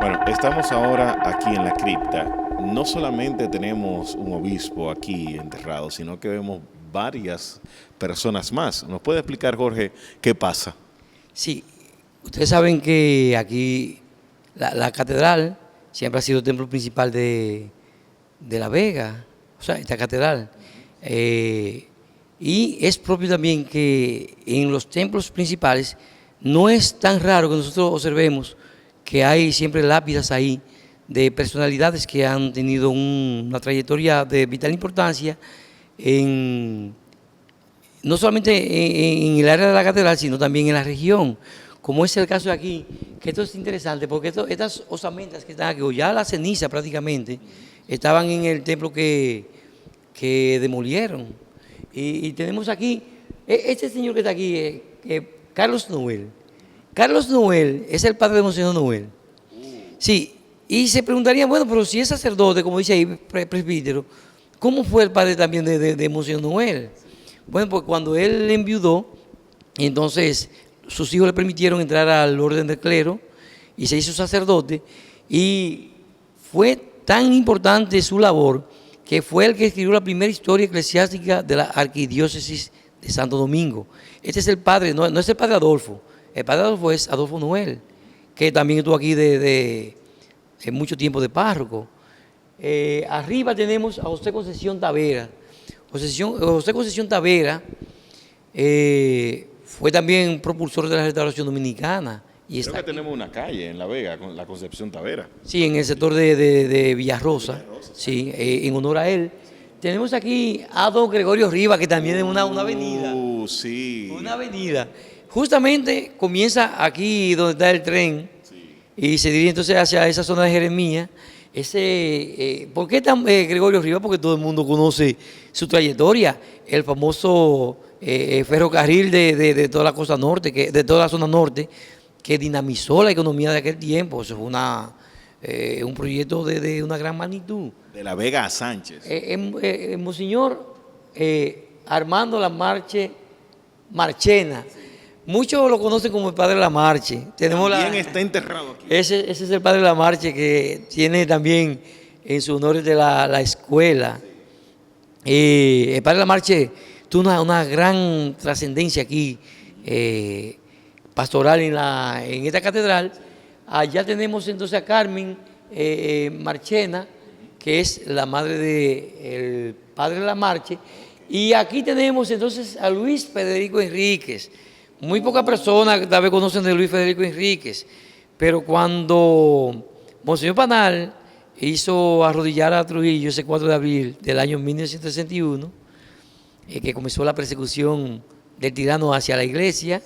Bueno, estamos ahora aquí en la cripta. No solamente tenemos un obispo aquí enterrado, sino que vemos varias personas más. ¿Nos puede explicar, Jorge, qué pasa? Sí, ustedes saben que aquí la catedral siempre ha sido el templo principal de La Vega, o sea, esta catedral. Y es propio también que en los templos principales no es tan raro que nosotros observemos que hay siempre lápidas ahí de personalidades que han tenido una trayectoria de vital importancia no solamente en el área de la catedral, sino también en la región, como es el caso de aquí, que esto es interesante, porque estas osamentas que están aquí, o ya la ceniza prácticamente, estaban en el templo que demolieron. Y tenemos aquí, este señor que está aquí, Carlos Noel. Carlos Noel es el padre de Monseñor Noel. Sí, y se preguntarían, bueno, pero si es sacerdote, como dice ahí, presbítero, ¿cómo fue el padre también de Monseñor Noel? Bueno, pues cuando él enviudó, entonces sus hijos le permitieron entrar al orden del clero y se hizo sacerdote, y fue tan importante su labor que fue el que escribió la primera historia eclesiástica de la arquidiócesis de Santo Domingo. Este es el padre, no es el padre Adolfo. El padre Adolfo es Adolfo Noel, que también estuvo aquí de mucho tiempo de párroco. Arriba tenemos a José Concesión Tavera. José Concesión Tavera fue también propulsor de la restauración dominicana. Y Creo que tenemos una calle en La Vega con la Concepción Tavera. Sí, en el sector de Villarrosa, sí, en honor a él. Tenemos aquí a don Gregorio Rivas, que también es una avenida. Sí. Una avenida. Justamente comienza aquí donde está el tren, sí, y se dirige entonces hacia esa zona de Jeremías. ¿Por qué tan Gregorio Rivas? Porque todo el mundo conoce su trayectoria, el famoso ferrocarril de toda la costa norte, de toda la zona norte, que dinamizó la economía de aquel tiempo. Eso fue un proyecto de una gran magnitud. De La Vega a Sánchez. Monseñor Armando Lamarche Marchena. Sí. Muchos lo conocen como el padre Lamarche. También está enterrado aquí. Ese es el padre Lamarche, que tiene también en su honor de la escuela. Sí. El padre Lamarche tuvo una gran trascendencia aquí, pastoral en esta catedral. Allá tenemos entonces a Carmen Marchena, que es la madre del padre Lamarche. Y aquí tenemos entonces a Luis Federico Enríquez. Muy pocas personas tal vez conocen de Luis Federico Enríquez, pero cuando Monseñor Panal hizo arrodillar a Trujillo ese 4 de abril del año 1961, que comenzó la persecución del tirano hacia la iglesia,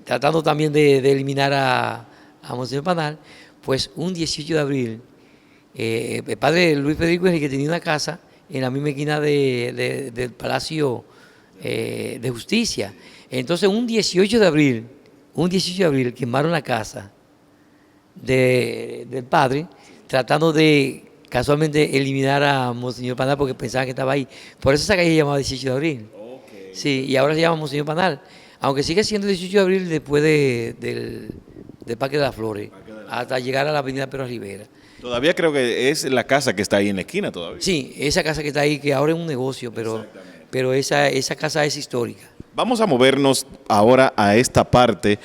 tratando también de eliminar a Monseñor Panal, pues un 18 de abril, el padre Luis Federico Enríquez tenía una casa en la misma esquina del Palacio de Justicia. Entonces un 18 de abril quemaron la casa del padre, tratando de casualmente eliminar a Monseñor Panal porque pensaban que estaba ahí. Por eso esa calle se llamaba 18 de abril. Okay. Sí, y ahora se llama Monseñor Panal, aunque sigue siendo 18 de abril después del Parque de las Flores, hasta llegar a la avenida Pedro Rivera. Todavía creo que es la casa que está ahí en la esquina todavía. Sí, esa casa que está ahí, que ahora es un negocio, pero esa casa es histórica. Vamos a movernos ahora a esta parte,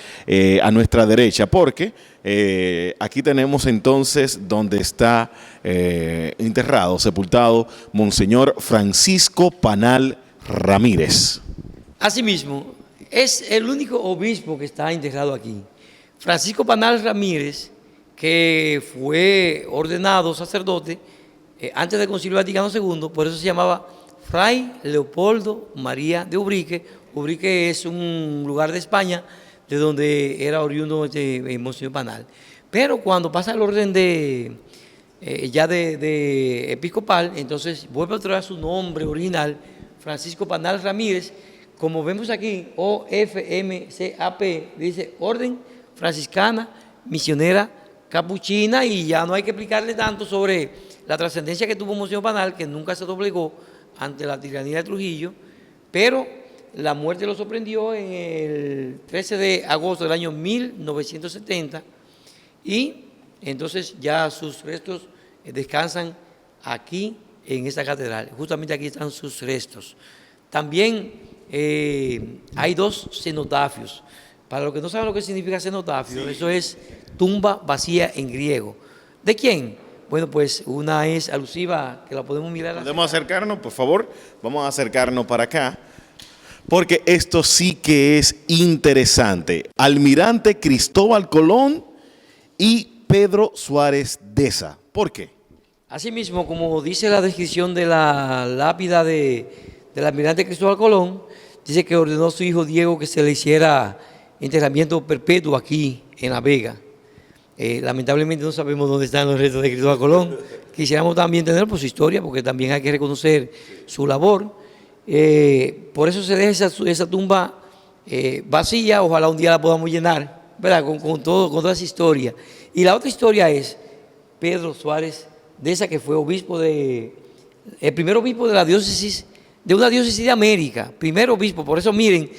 a nuestra derecha, porque aquí tenemos entonces donde está enterrado, sepultado, Monseñor Francisco Panal Ramírez. Asimismo, es el único obispo que está enterrado aquí. Francisco Panal Ramírez que fue ordenado sacerdote antes del Concilio Vaticano II, por eso se llamaba Fray Leopoldo María de Ubrique. Ubrique es un lugar de España de donde era oriundo Monseñor Panal. Pero cuando pasa el orden de episcopal, entonces vuelve a traer su nombre original, Francisco Panal Ramírez, como vemos aquí, OFMCAP, dice Orden Franciscana Misionera Capuchina, y ya no hay que explicarle tanto sobre la trascendencia que tuvo Monseñor Panal, que nunca se doblegó ante la tiranía de Trujillo, pero la muerte lo sorprendió en el 13 de agosto del año 1970, y entonces ya sus restos descansan aquí en esta catedral. Justamente aquí están sus restos. También hay 2 cenotafios. Para los que no saben lo que significa cenotafio, sí, eso es tumba vacía en griego. ¿De quién? Bueno, pues una es alusiva, que la podemos mirar. ¿Podemos acercarnos, por favor? Vamos a acercarnos para acá, porque esto sí que es interesante. Almirante Cristóbal Colón y Pedro Suárez Deza. ¿Por qué? Asimismo, como dice la descripción de la lápida del almirante Cristóbal Colón, dice que ordenó a su hijo Diego que se le hiciera enterramiento perpetuo aquí en La Vega. Lamentablemente no sabemos dónde están los restos de Cristóbal Colón. Quisiéramos también tener por su historia, porque también hay que reconocer su labor. Por eso se deja esa tumba vacía. Ojalá un día la podamos llenar, ¿verdad? Con toda esa historia. Y la otra historia es Pedro Suárez Deza, que fue el primer obispo de la diócesis, de una diócesis de América, primer obispo. Por eso miren,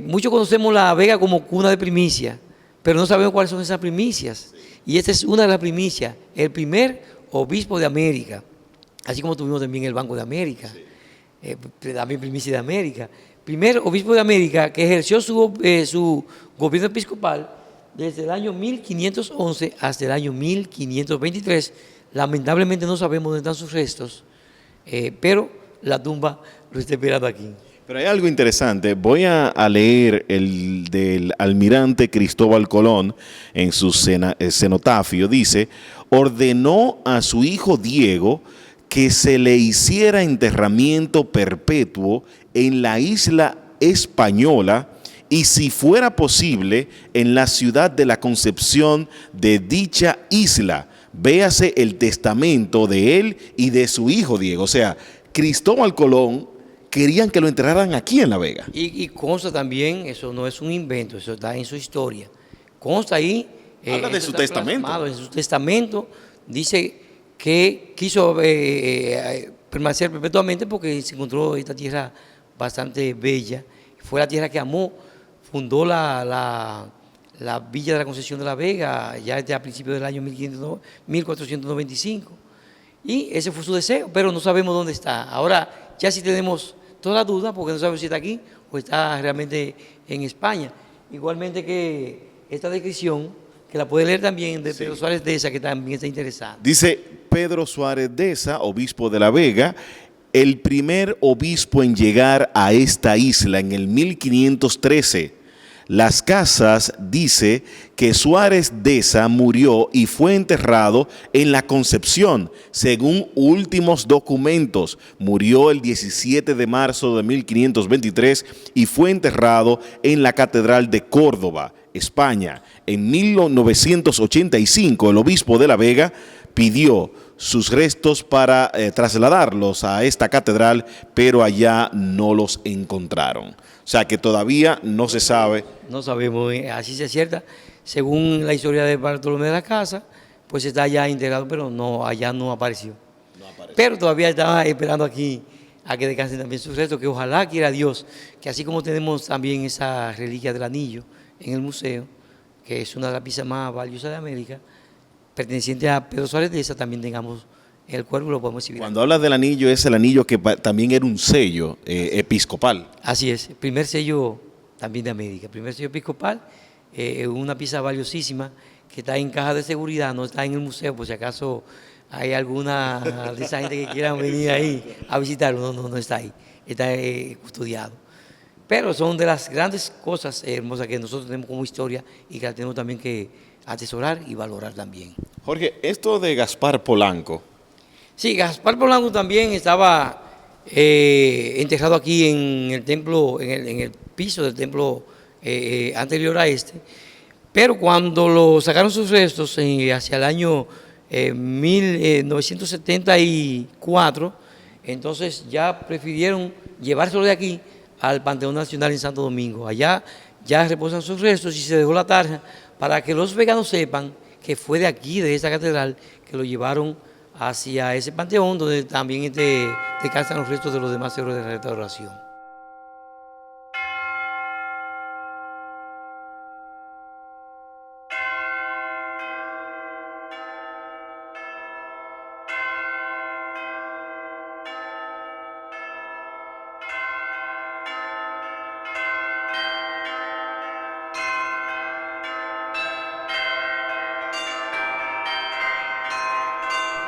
muchos conocemos La Vega como cuna de primicias, pero no sabemos cuáles son esas primicias. Y esta es una de las primicias, el primer obispo de América, así como tuvimos también el Banco de América, también primicia de América. Primer obispo de América que ejerció su gobierno episcopal desde el año 1511 hasta el año 1523. Lamentablemente no sabemos dónde están sus restos, pero la tumba lo está esperando aquí. Pero hay algo interesante. Voy a leer el del almirante Cristóbal Colón en su cenotafio. Dice: ordenó a su hijo Diego que se le hiciera enterramiento perpetuo en la isla española y, si fuera posible, en la ciudad de la Concepción de dicha isla. Véase el testamento de él y de su hijo Diego. O sea, Cristóbal Colón querían que lo enterraran aquí en La Vega. Y consta también, eso no es un invento, eso está en su historia. Consta ahí. Habla de su testamento. En su testamento dice que quiso permanecer perpetuamente porque se encontró esta tierra bastante bella. Fue la tierra que amó, fundó la Villa de la Concepción de La Vega ya desde a principios del año 1495. Y ese fue su deseo, pero no sabemos dónde está. Ahora ya sí tenemos toda la duda, porque no sabemos si está aquí o está realmente en España. Igualmente que esta descripción, que la puede leer también de Pedro Suárez Deza, que también está interesada. Dice Pedro Suárez Deza, obispo de La Vega, el primer obispo en llegar a esta isla en el 1513. Las Casas dice que Suárez Deza murió y fue enterrado en la Concepción, según últimos documentos. Murió el 17 de marzo de 1523 y fue enterrado en la Catedral de Córdoba, España. En 1985, el obispo de La Vega pidió sus restos para trasladarlos a esta catedral, pero allá no los encontraron. O sea que todavía no se sabe. No sabemos, así se cierta. Según la historia de Bartolomé de la Casa, pues está allá integrado, pero no, allá no apareció. Pero todavía estaba esperando aquí a que descansen también sus restos, que ojalá quiera Dios, que así como tenemos también esa reliquia del anillo en el museo, que es una de las piezas más valiosas de América, perteneciente a Pedro Suárez Deza, también tengamos el cuerpo, lo podemos exhibir. Cuando hablas del anillo, es el anillo que también era un sello episcopal. Así es, el primer sello también de América, primer sello episcopal, una pieza valiosísima que está en caja de seguridad, no está en el museo, por si acaso hay alguna de esa gente que quiera venir ahí a visitarlo, no está ahí, está custodiado. Pero son de las grandes cosas hermosas que nosotros tenemos como historia y que la tenemos también que atesorar y valorar también. Jorge, esto de Gaspar Polanco. Sí, Gaspar Polanco también estaba enterrado aquí en el templo, en el piso del templo anterior a este, pero cuando lo sacaron sus restos hacia el año 1974, entonces ya prefirieron llevárselo de aquí al Panteón Nacional en Santo Domingo. Allá ya reposan sus restos y se dejó la tarja para que los veganos sepan que fue de aquí, de esa catedral, que lo llevaron hacia ese panteón donde también descansan los restos de los demás héroes de la restauración.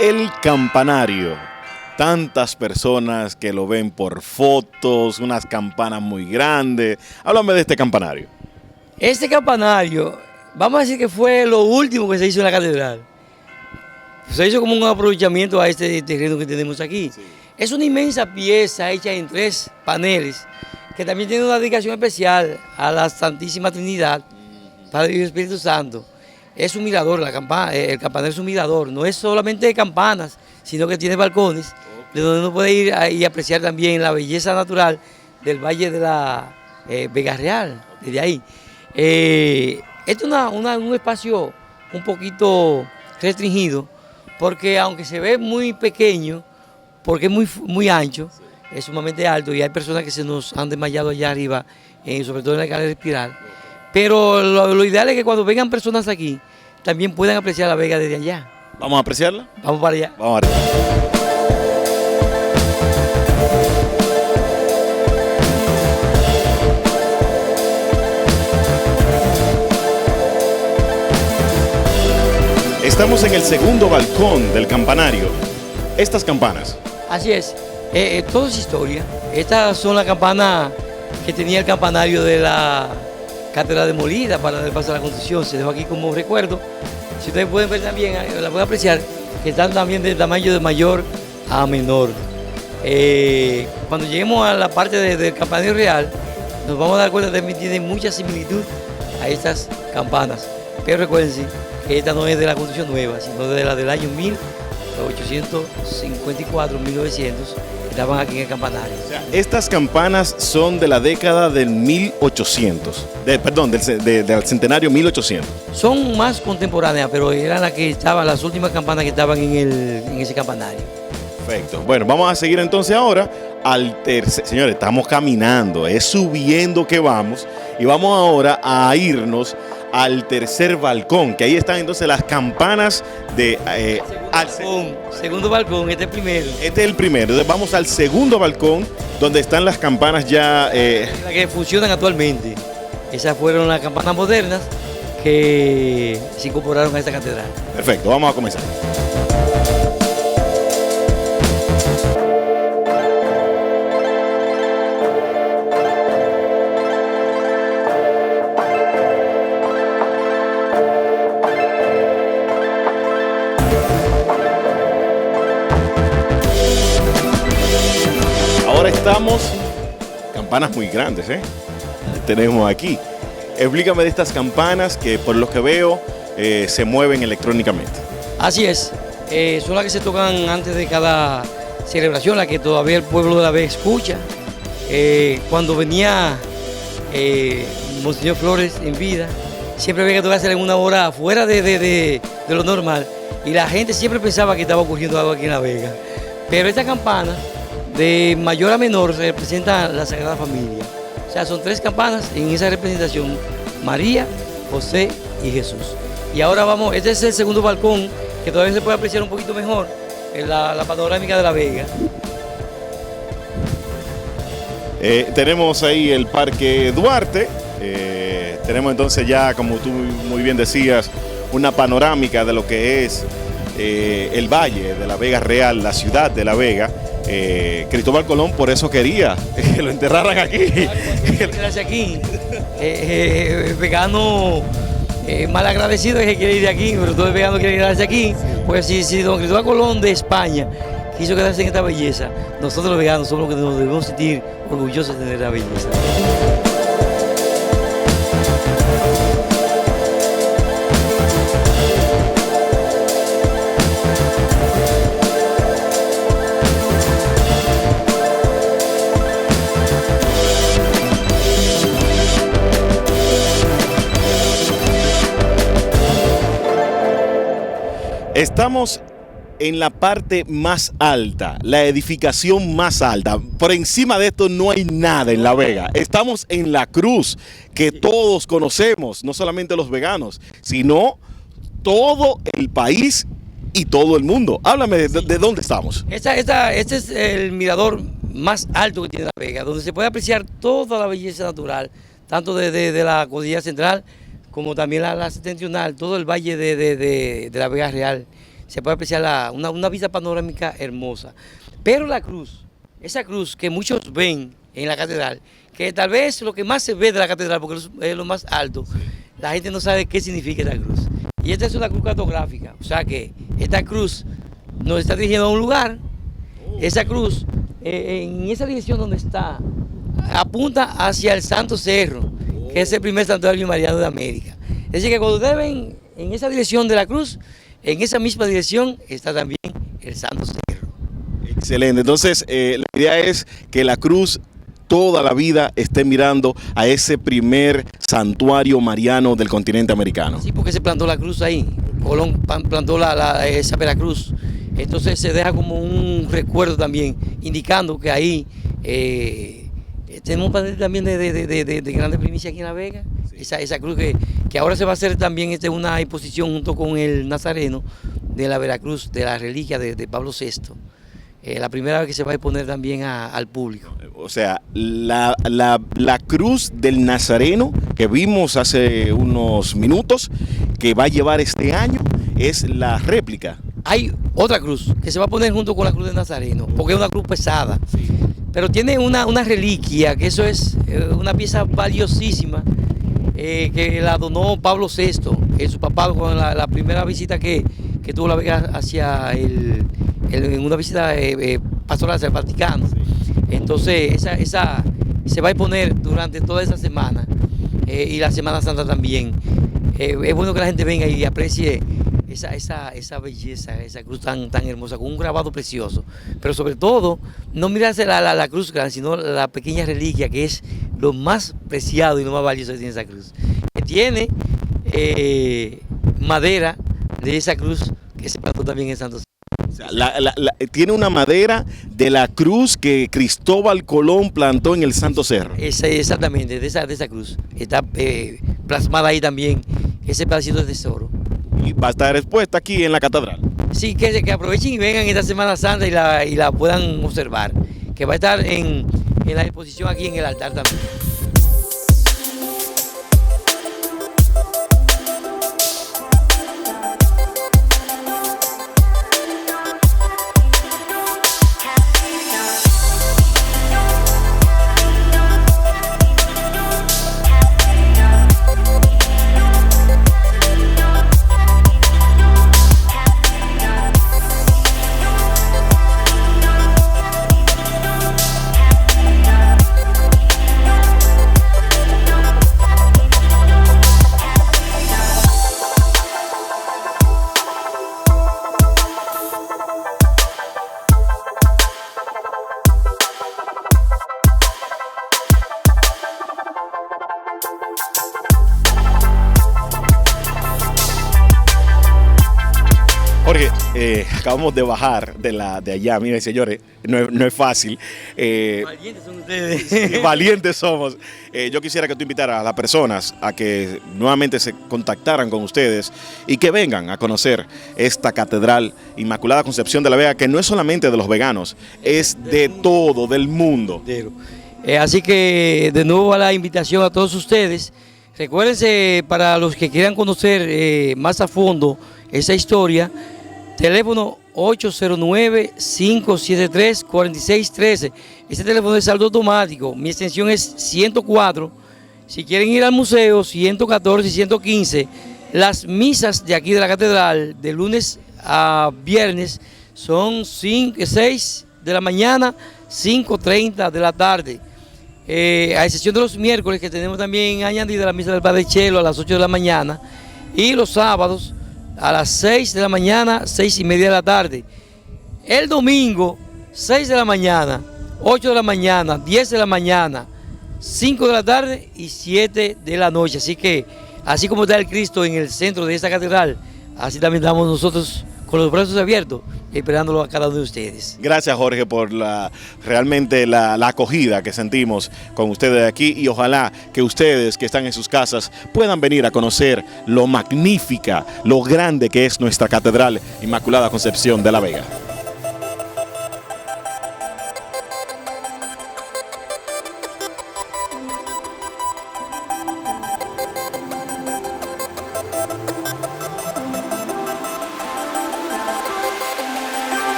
El campanario. Tantas personas que lo ven por fotos, unas campanas muy grandes. Háblame de este campanario. Este campanario, vamos a decir que fue lo último que se hizo en la catedral. Se hizo como un aprovechamiento a este terreno que tenemos aquí. Sí. Es una inmensa pieza hecha en 3 paneles, que también tiene una dedicación especial a la Santísima Trinidad, Padre y Espíritu Santo. Es un mirador, el campanario es un mirador, no es solamente de campanas, sino que tiene balcones, de donde uno puede ir y apreciar también la belleza natural del Valle de la Vega Real, desde ahí. Este es un espacio un poquito restringido, porque aunque se ve muy pequeño, porque es muy ancho, es sumamente alto y hay personas que se nos han desmayado allá arriba, sobre todo en la escalera espiral. Pero lo ideal es que cuando vengan personas aquí, también puedan apreciar la vega desde allá. ¿Vamos a apreciarla? Vamos para allá. Vamos allá. Estamos en el segundo balcón del campanario. Estas campanas. Así es. Todo es historia. Estas son las campanas que tenía el campanario de la Catedral de Molina para el paso de la Constitución. Se dejó aquí como recuerdo. Si ustedes pueden ver también, la pueden apreciar, que están también de tamaño de mayor a menor. Cuando lleguemos a la parte del campanario real, nos vamos a dar cuenta que también tiene mucha similitud a estas campanas. Pero recuérdense que esta no es de la Constitución nueva, sino de la del año 1854, 1900. Estaban aquí en el campanario. O sea, estas campanas son de la década del 1800, del centenario 1800. Son más contemporáneas, pero eran las últimas campanas que estaban en ese campanario. Perfecto. Bueno, vamos a seguir entonces ahora al tercer. Señores, estamos caminando, es subiendo que vamos, y vamos ahora a irnos al tercer balcón, que ahí están entonces las campanas de... Segundo balcón, este es el primero. Este es el primero, entonces vamos al segundo balcón, donde están las campanas ya... Las que funcionan actualmente. Esas fueron las campanas modernas que se incorporaron a esta catedral. Perfecto, vamos a comenzar. Ahora estamos, campanas muy grandes, tenemos aquí. Explícame de estas campanas que por lo que veo se mueven electrónicamente. Así es, son las que se tocan antes de cada celebración, la que todavía el pueblo de la Vega escucha. Cuando venía Monseñor Flores en vida, siempre había que tocarse en una hora fuera de lo normal y la gente siempre pensaba que estaba ocurriendo algo aquí en La Vega. Pero esta campana, de mayor a menor, representa la Sagrada Familia. O sea, son 3 campanas en esa representación: María, José y Jesús. Y ahora vamos, este es el segundo balcón, que todavía se puede apreciar un poquito mejor en la panorámica de La Vega. Tenemos ahí el Parque Duarte. Tenemos entonces ya, como tú muy bien decías, una panorámica de lo que es el Valle de la Vega Real, la ciudad de La Vega. Cristóbal Colón por eso quería que lo enterraran aquí. Aquí. Vegano malagradecido es que quiere ir de aquí, pero todo el vegano quiere quedarse aquí, pues si don Cristóbal Colón de España quiso quedarse en esta belleza, nosotros los veganos somos los que nos debemos sentir orgullosos de tener la belleza. Estamos en la parte más alta, la edificación más alta. Por encima de esto no hay nada en La Vega. Estamos en la cruz que todos conocemos, no solamente los veganos, sino todo el país y todo el mundo. Háblame de dónde estamos. Este es el mirador más alto que tiene La Vega, donde se puede apreciar toda la belleza natural, tanto de la cordillera central como también la septentrional, todo el valle de La Vega Real. Se puede apreciar una vista panorámica hermosa. Pero la cruz, esa cruz que muchos ven en la catedral, que tal vez lo que más se ve de la catedral, porque es lo más alto, la gente no sabe qué significa esta cruz. Y esta es una cruz cartográfica, o sea que esta cruz nos está dirigiendo a un lugar. Esa cruz, en esa dirección donde está, apunta hacia el Santo Cerro, que es el primer santuario mariano de América. Es decir, que cuando ustedes ven en esa dirección de la cruz, en esa misma dirección está también el Santo Cerro. Excelente. Entonces, la idea es que la cruz toda la vida esté mirando a ese primer santuario mariano del continente americano. Sí, porque se plantó la cruz ahí. Colón plantó esa Veracruz. Entonces se deja como un recuerdo también, indicando que ahí tenemos un panel también de grandes primicias aquí en La Vega. Sí. Esa cruz que ahora se va a hacer también una exposición junto con el Nazareno de la Veracruz, de la reliquia de Pablo VI. La primera vez que se va a exponer también al público. O sea, la cruz del Nazareno que vimos hace unos minutos, que va a llevar este año, es la réplica. Hay otra cruz que se va a poner junto con la cruz del Nazareno, porque es una cruz pesada. Sí. Pero tiene una reliquia, que eso es una pieza valiosísima, que la donó Pablo VI, su papá, con la primera visita que tuvo La Vega hacia en una visita pastoral hacia el Vaticano. Sí. Entonces esa se va a exponer durante toda esa semana y la Semana Santa también. Es bueno que la gente venga y aprecie esa belleza, esa cruz tan hermosa, con un grabado precioso. Pero sobre todo, no mirarse la cruz grande, sino la pequeña reliquia, que es lo más preciado y lo más valioso que tiene esa cruz. Que tiene madera de esa cruz que se plantó también en Santo. O sea, tiene una madera de la cruz que Cristóbal Colón plantó en el Santo Cerro. Exactamente, de esa cruz. Está plasmada ahí también ese pedacito de tesoro. Y va a estar expuesta aquí en la catedral. Sí, que aprovechen y vengan esta Semana Santa y la puedan observar. Que va a estar en la exposición aquí en el altar también. Jorge, acabamos de bajar de allá, miren señores, no es fácil. Valientes son ustedes. Valientes somos. Yo quisiera que tú invitaras a las personas a que nuevamente se contactaran con ustedes y que vengan a conocer esta Catedral Inmaculada Concepción de La Vega, que no es solamente de los veganos, es de todo, del mundo. Así que de nuevo a la invitación a todos ustedes. Recuérdense, para los que quieran conocer más a fondo esa historia, teléfono 809-573-4613. Este teléfono es saldo automático. Mi extensión es 104. Si quieren ir al museo, 114 y 115. Las misas de aquí de la catedral, de lunes a viernes, son 6 de la mañana, 5:30 de la tarde. A excepción de los miércoles, que tenemos también añadida la misa del Padre Chelo a las 8 de la mañana, y los sábados a las 6 de la mañana, 6:30 de la tarde. El domingo, 6 de la mañana, 8 de la mañana, 10 de la mañana, 5 de la tarde y 7 de la noche. Así que, así como está el Cristo en el centro de esta catedral, así también estamos nosotros con los brazos abiertos, esperándolo a cada uno de ustedes. Gracias, Jorge, por realmente la acogida que sentimos con ustedes aquí, y ojalá que ustedes que están en sus casas puedan venir a conocer lo magnífica, lo grande que es nuestra Catedral Inmaculada Concepción de la Vega.